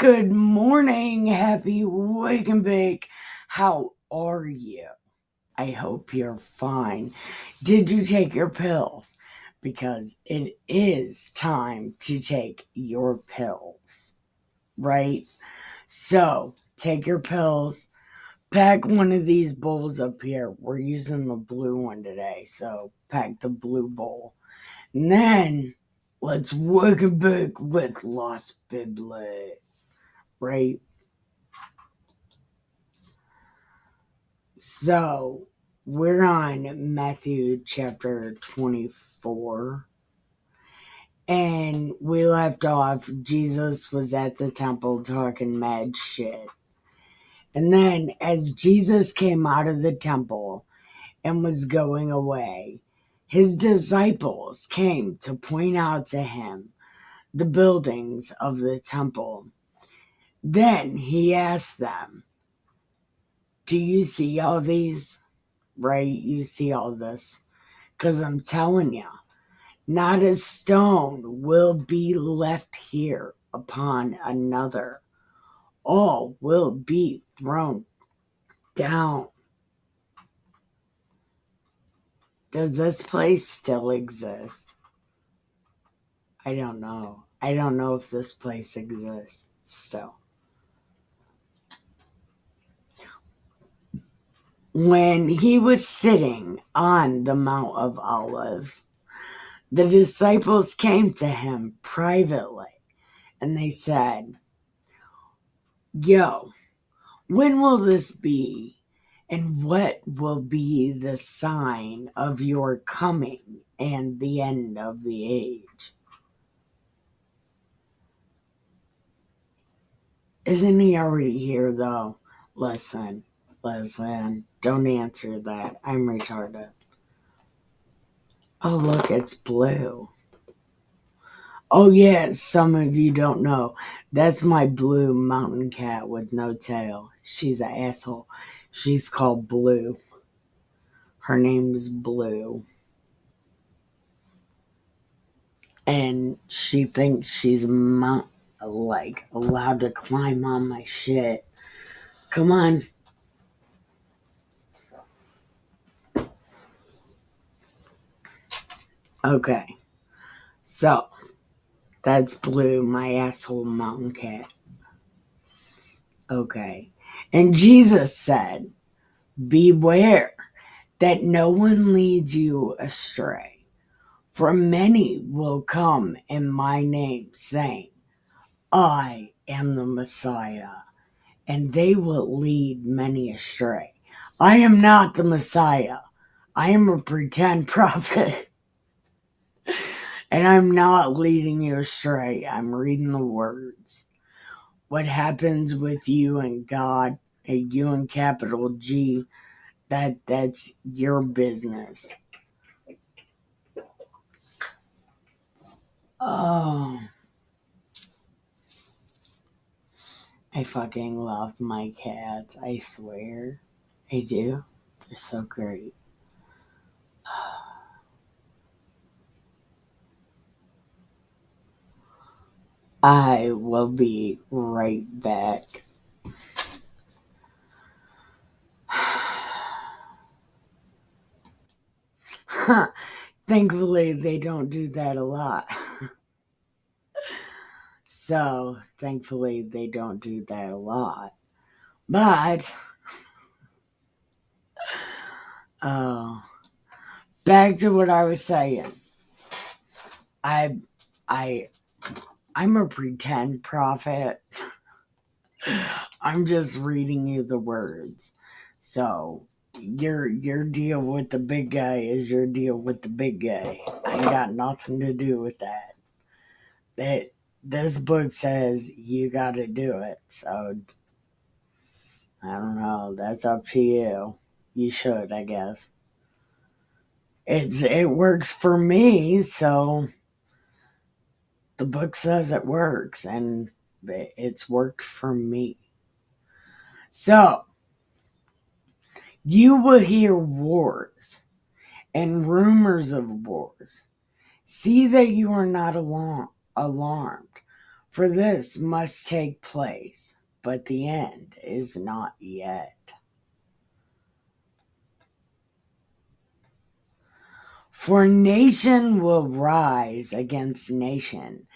Good morning, happy wake and bake. How are you? I hope you're fine. Did you take your pills? Because it is time to take your pills, right? So take your pills, pack one of these bowls up here. We're using the blue one today, so pack the blue bowl. And then let's wake and bake with Lost Biblet, right? So, we're on Matthew chapter 24, and we left off. Jesus was at the temple talking mad shit. And then, as Jesus came out of the temple and was going away, his disciples came to point out to him the buildings of the temple. Then he asked them, "Do you see all these?" Right? You see all this. Because I'm telling you, not a stone will be left here upon another. All will be thrown down. Does this place still exist? I don't know. I don't know if this place exists still. When he was sitting on the Mount of Olives, the disciples came to him privately and they said, "Yo, when will this be? And what will be the sign of your coming and the end of the age?" Isn't he already here, though? Listen. Don't answer that. I'm retarded. Oh, look, it's blue. Oh, yeah, some of you don't know. That's my blue mountain cat with no tail. She's an asshole. She's called Blue. Her name's Blue. And she thinks she's allowed to climb on my shit. Come on. Okay. So, that's Blue, my asshole mountain cat. Okay. And Jesus said, "Beware that no one leads you astray. For many will come in my name, saying, 'I am the Messiah,' and they will lead many astray. I am not the Messiah. I am a pretend prophet. And I'm not leading you astray. I'm reading the words. What happens with you and God, you and capital G, that's your business." Oh, I fucking love my cats. I swear. I do. They're so great. I will be right back. Thankfully, they don't do that a lot. So, thankfully, they don't do that a lot. But, oh, back to what I was saying. I, I'm a pretend prophet. I'm just reading you the words. So, your deal with the big guy is your deal with the big guy. I got nothing to do with that. This book says you got to do it. So I don't know. That's up to you. You should, I guess. It works for me, so the book says it works, and it's worked for me. So you will hear wars and rumors of wars. See that you are not alarmed, For this must take place, but the end is not yet. For nation will rise against nation,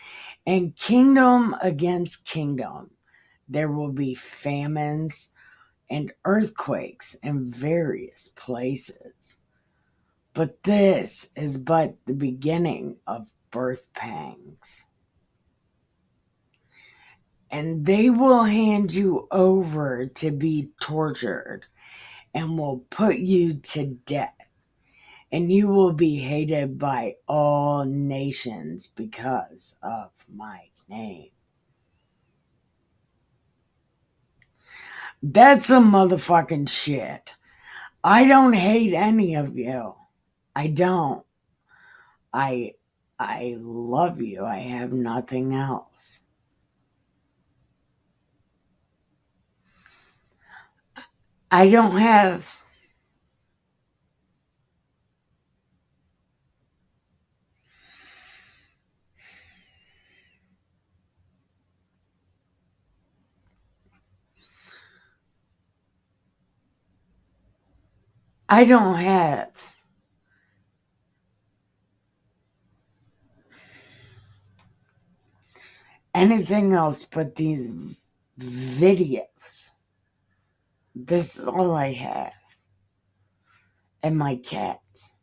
and kingdom against kingdom. There will be famines and earthquakes in various places. But this is but the beginning of birth pangs. And they will hand you over to be tortured and will put you to death. And you will be hated by all nations because of my name. That's some motherfucking shit. I don't hate any of you. I don't. I love you. I have nothing else. I don't have I don't have anything else but these videos. This is all I have. And my cats.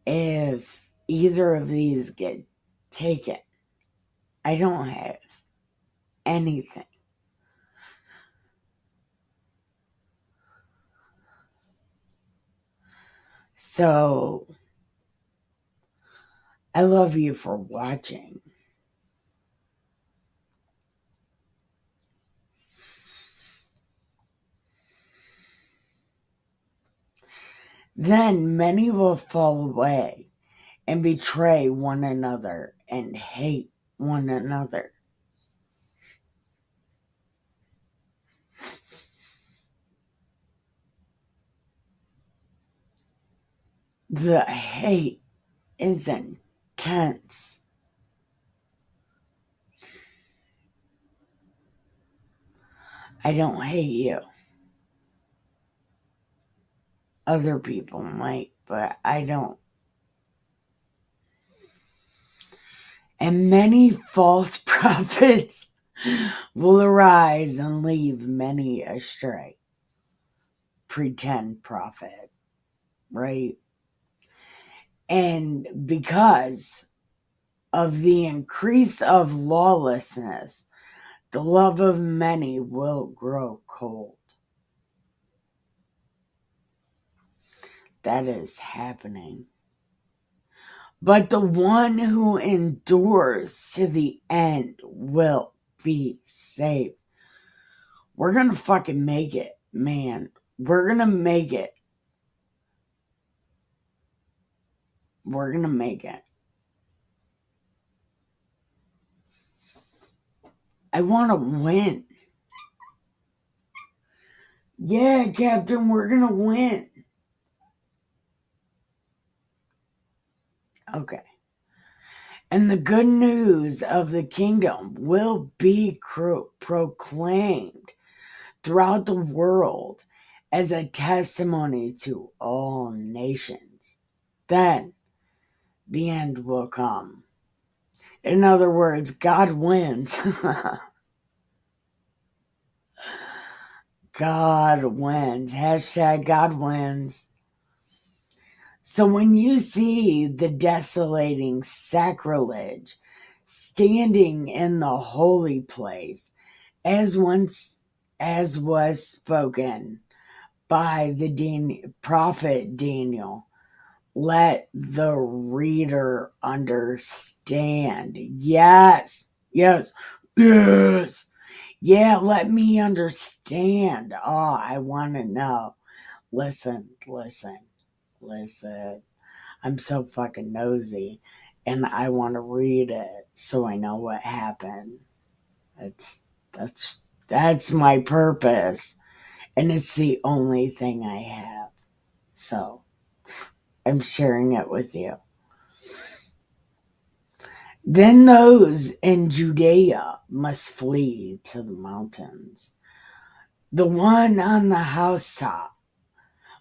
If either of these get taken, I don't have anything. So, I love you for watching. Then many will fall away and betray one another and hate one another. The hate is intense. I don't hate you. Other people might, but I don't. And many false prophets will arise and leave many astray. Pretend prophet, right? And because of the increase of lawlessness, the love of many will grow cold. That is happening. But the one who endures to the end will be saved. We're gonna fucking make it, man. We're gonna make it. We're gonna make it. I want to win. Yeah, Captain, we're gonna win. Okay. And the good news of the kingdom will be proclaimed throughout the world as a testimony to all nations. Then the end will come. In other words, God wins. God wins. Hashtag God wins. So when you see the desolating sacrilege standing in the holy place, as was spoken by the prophet Daniel, let the reader understand. Yes, yes, yes. Yeah, let me understand. Oh, I want to know. Listen. I'm so fucking nosy and I want to read it so I know what happened. That's my purpose. And it's the only thing I have. So I'm sharing it with you. Then those in Judea must flee to the mountains. The one on the housetop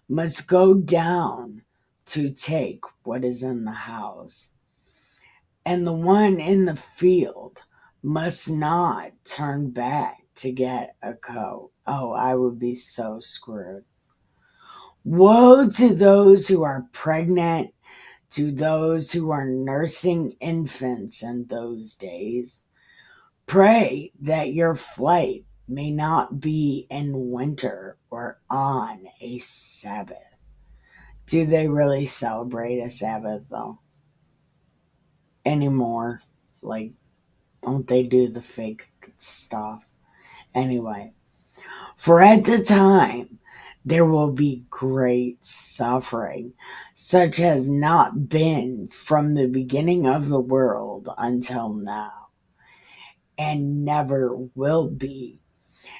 must go down to take what is in the house, and the one in the field must not turn back to get a coat. Oh, I would be so screwed. Woe to those who are pregnant, to those who are nursing infants in those days. Pray that your flight may not be in winter or on a Sabbath. Do they really celebrate a Sabbath though? Anymore? Like, don't they do the fake stuff? Anyway, for at the time there will be great suffering, such has not been from the beginning of the world until now, and never will be.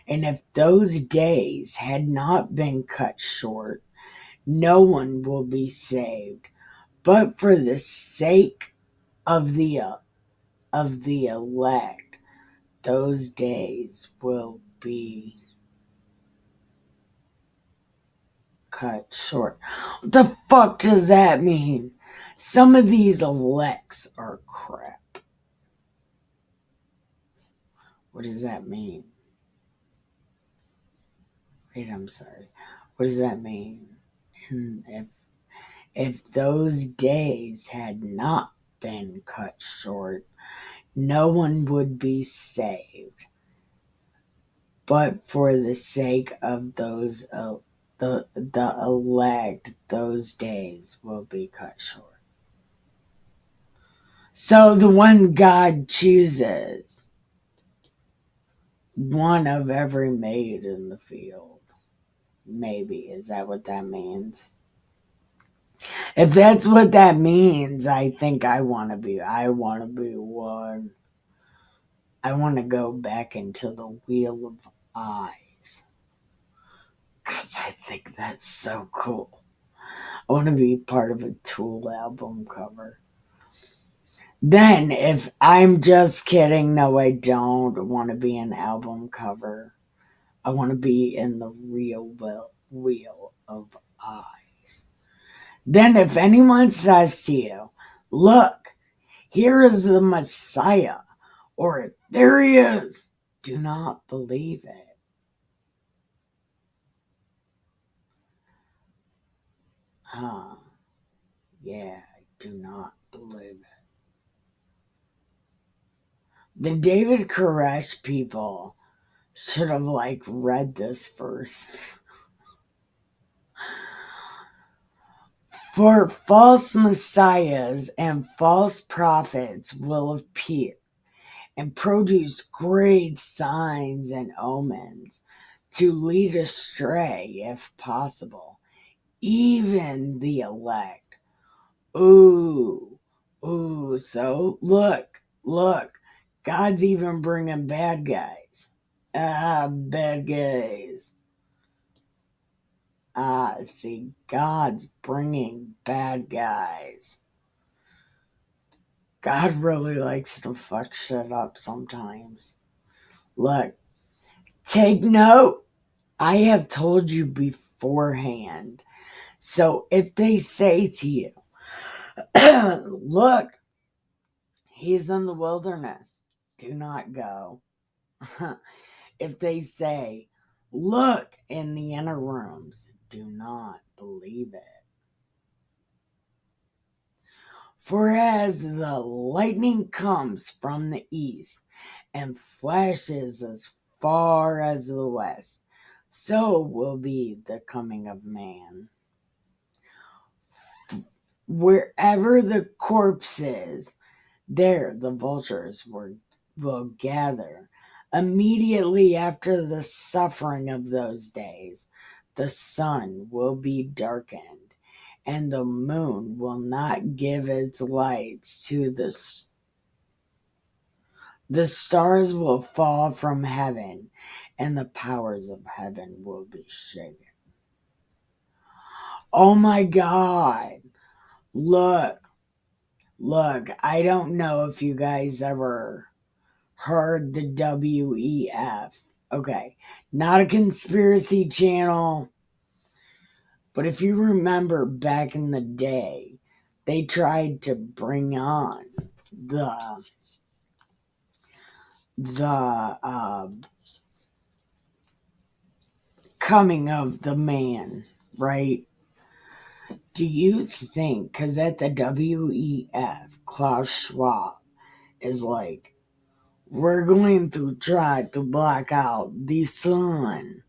And if those days had not been cut short, no one will be saved. But for the sake of the elect, those days will be cut short. What the fuck does that mean? Some of these elects are crap. What does that mean? Wait, I'm sorry. What does that mean? And if those days had not been cut short, no one would be saved. But for the sake of those the elect, those days will be cut short. So the one God chooses, one of every maid in the field. Maybe. Is that what that means? If that's what that means, I think I want to be one. I want to go back into the Wheel of Eyes. Because I think that's so cool. I want to be part of a Tool album cover. Then, if I'm just kidding, no, I don't want to be an album cover. I want to be in the real Wheel of Eyes. Then, if anyone says to you, look, here is the Messiah, or there he is, do not believe it. Yeah, do not believe it. The David Koresh people should have read this verse. For false messiahs and false prophets will appear and produce great signs and omens to lead astray, if possible, even the elect. Ooh, so look, God's even bringing bad guys. Bad guys. See, God's bringing bad guys. God really likes to fuck shit up sometimes. Look, take note. I have told you beforehand. So if they say to you, look, he's in the wilderness, do not go. If they say, look in the inner rooms, do not believe it. For as the lightning comes from the east and flashes as far as the west, so will be the coming of man. Wherever the corpse is, there the vultures will gather. Immediately after the suffering of those days, the sun will be darkened, and the moon will not give its lights to the stars will fall from heaven, and the powers of heaven will be shaken. Oh my God! Look, Look, I don't know if you guys ever heard the WEF. Okay, not a conspiracy channel, but if you remember back in the day, they tried to bring on the the coming of the man, right? Do you think, because at the WEF, Klaus Schwab is like, we're going to try to block out the sun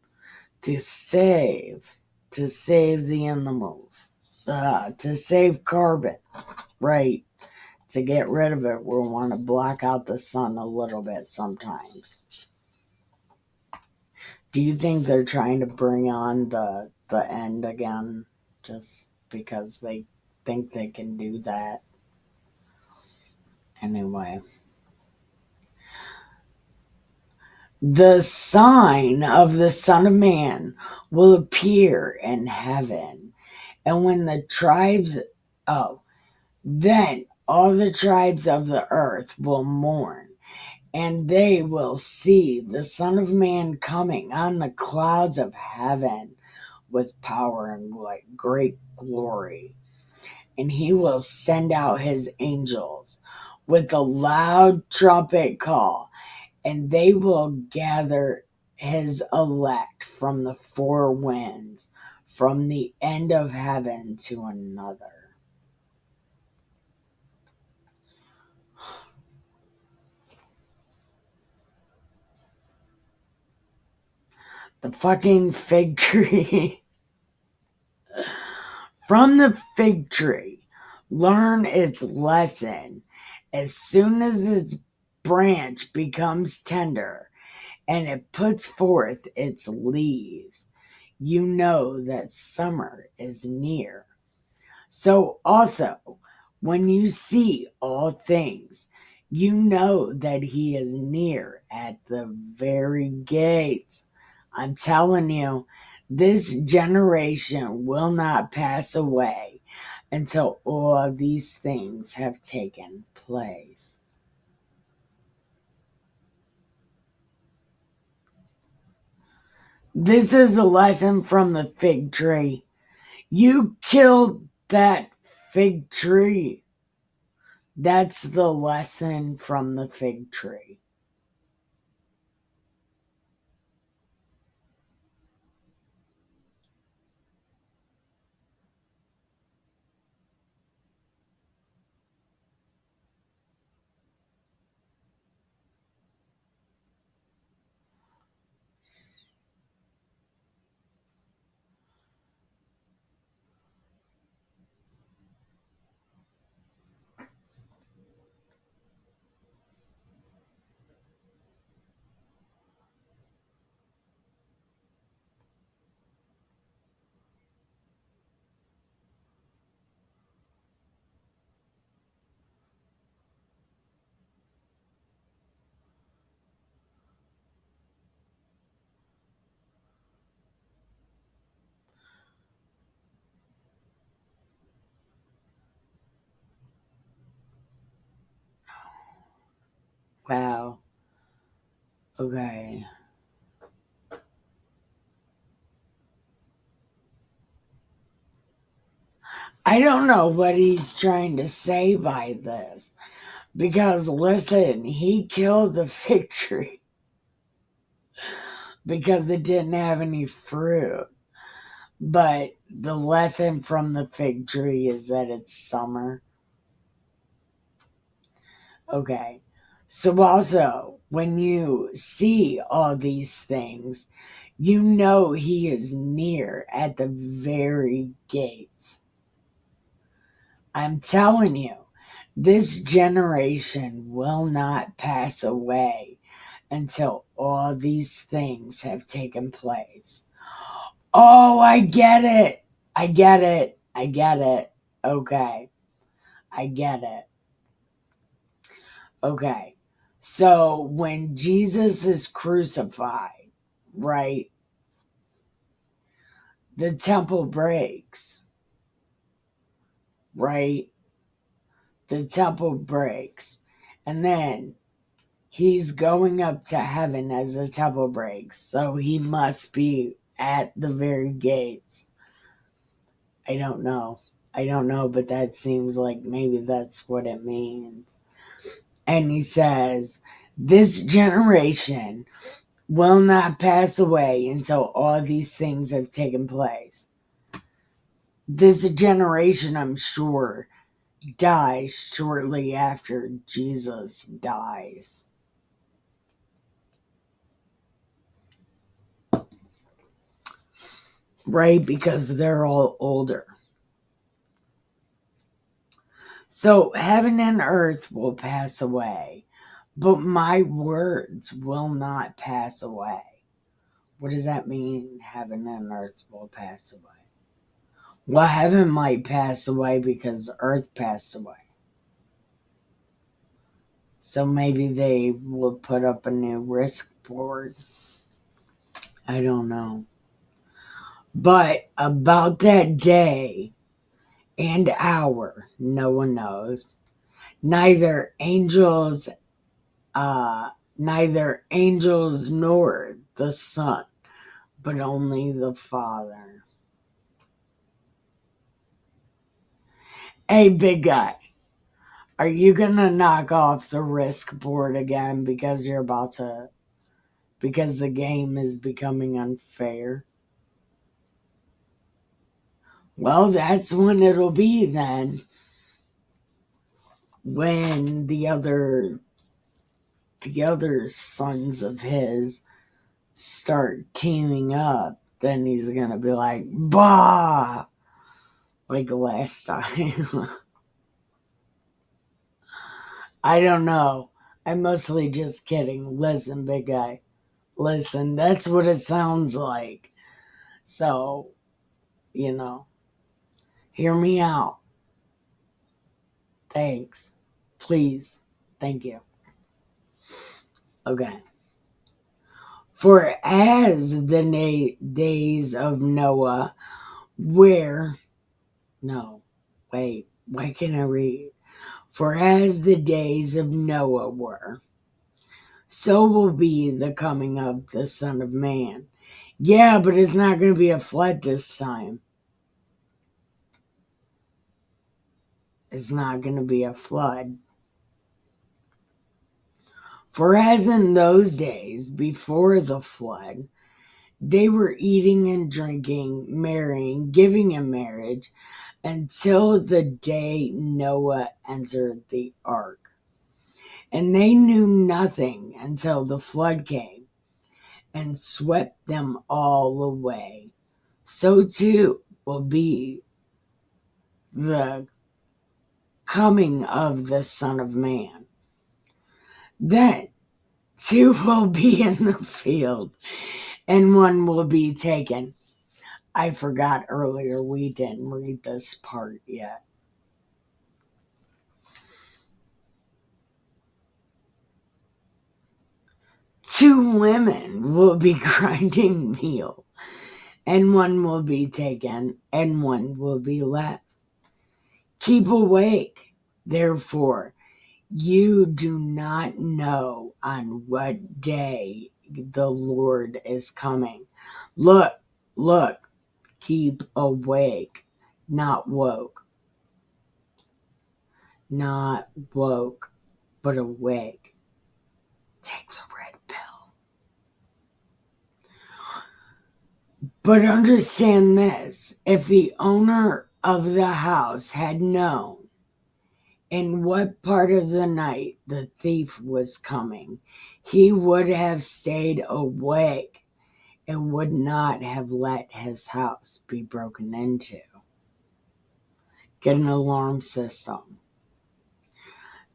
to save the animals, to save carbon, right? To get rid of it, we'll want to block out the sun a little bit sometimes. Do you think they're trying to bring on the end again just because they think they can do that? Anyway. The sign of the Son of Man will appear in heaven. And when the tribes, then all the tribes of the earth will mourn, and they will see the Son of Man coming on the clouds of heaven with power and great glory. And he will send out his angels with a loud trumpet call, and they will gather his elect from the four winds, from the end of heaven to another. The fucking fig tree. From the fig tree, learn its lesson. As soon as its branch becomes tender and it puts forth its leaves, you know that summer is near. So also, when you see all things, you know that he is near at the very gates. I'm telling you, this generation will not pass away until all these things have taken place. This is a lesson from the fig tree. You killed that fig tree. That's the lesson from the fig tree. Wow. Okay. I don't know what he's trying to say by this. Because listen, he killed the fig tree because it didn't have any fruit. But the lesson from the fig tree is that it's summer. Okay. So also, when you see all these things, you know he is near at the very gates. I'm telling you, this generation will not pass away until all these things have taken place. Oh, I get it. I get it. I get it. Okay. I get it. Okay. So when Jesus is crucified, right, the temple breaks, right? the temple breaks, and then he's going up to heaven as the temple breaks, so he must be at the very gates. I don't know, but that seems like maybe that's what it means. And he says, this generation will not pass away until all these things have taken place. This generation, I'm sure, dies shortly after Jesus dies. Right? Because they're all older. So heaven and earth will pass away, but my words will not pass away. What does that mean? Heaven and earth will pass away. Well, heaven might pass away because earth passed away. So maybe they will put up a new risk board. I don't know. But about that day and hour, no one knows. Neither angels nor the Son, but only the Father. Hey, big guy, are you gonna knock off the risk board again because because the game is becoming unfair? Well, that's when it'll be then. When the other sons of his start teaming up, then he's gonna be like, bah! Like last time. I don't know. I'm mostly just kidding. Listen, big guy. Listen, that's what it sounds like. So, hear me out. Thanks. Please. Thank you. Okay. For as the days of Noah were, no, wait, why can't I read? For as the days of Noah were, so will be the coming of the Son of Man. Yeah, but it's not going to be a flood this time. It's not going to be a flood. For as in those days before the flood, they were eating and drinking, marrying, giving in marriage, until the day Noah entered the ark. And they knew nothing until the flood came and swept them all away. So too will be the coming of the Son of Man. Then two will be in the field, and one will be taken. I forgot earlier, we didn't read this part yet. Two women will be grinding meal, and one will be taken, and one will be left. Keep awake, therefore. You do not know on what day the Lord is coming. Look, keep awake, not woke. Not woke, but awake. Take the red pill. But understand this, if the owner of the house had known in what part of the night the thief was coming, he would have stayed awake and would not have let his house be broken into. Get an alarm system.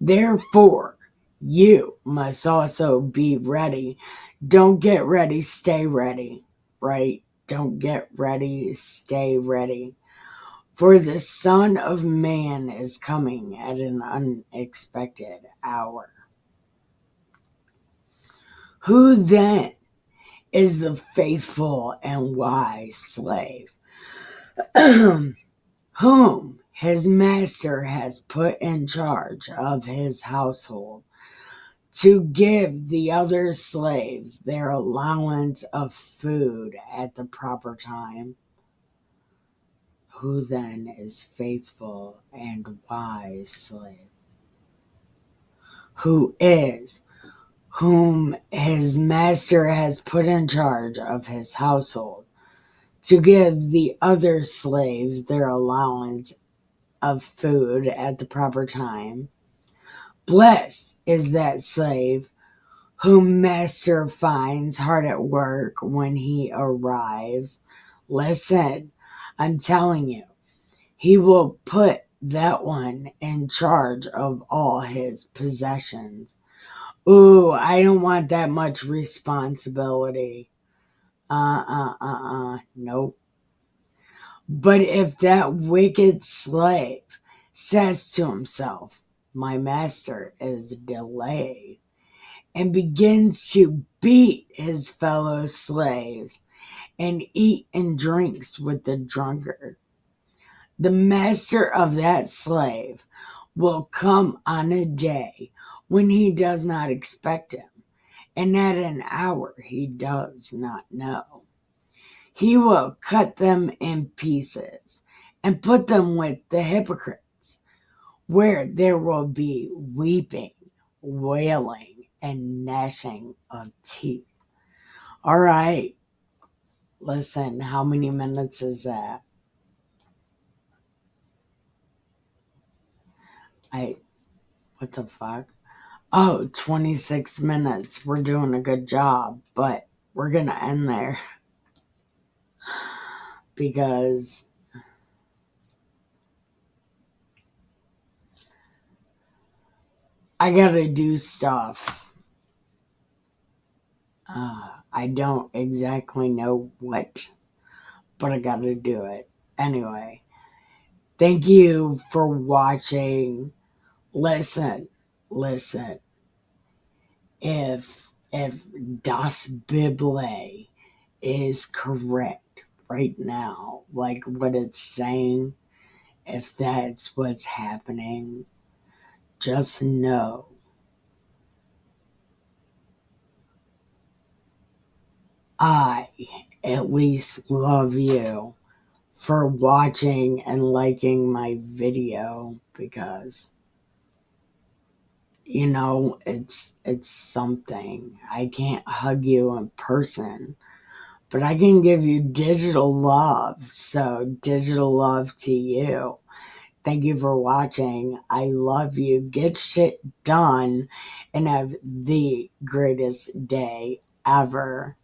Therefore, you must also be ready. Don't get ready, stay ready, right? Don't get ready, stay ready. For the Son of Man is coming at an unexpected hour. Who then is the faithful and wise slave, whom his master has put in charge of his household to give the other slaves their allowance of food at the proper time. Who then is faithful and wise slave? Who is, whom his master has put in charge of his household to give the other slaves their allowance of food at the proper time. Blessed is that slave whom master finds hard at work when he arrives. Listen, I'm telling you, he will put that one in charge of all his possessions. Ooh, I don't want that much responsibility. Nope. But if that wicked slave says to himself, my master is delayed, and begins to beat his fellow slaves and eat and drinks with the drunkard, the master of that slave will come on a day when he does not expect him, and at an hour he does not know. He will cut them in pieces and put them with the hypocrites, where there will be weeping, wailing, and gnashing of teeth. All right. Listen, how many minutes is that? What the fuck? Oh, 26 minutes. We're doing a good job, but we're going to end there because I got to do stuff. I don't exactly know what, but I got to do it. Anyway, thank you for watching. Listen. If Das Bible is correct right now, like what it's saying, if that's what's happening, just know I at least love you for watching and liking my video, because it's something. I can't hug you in person, but I can give you digital love. So digital love to you. Thank you for watching. I love you. Get shit done and have the greatest day ever.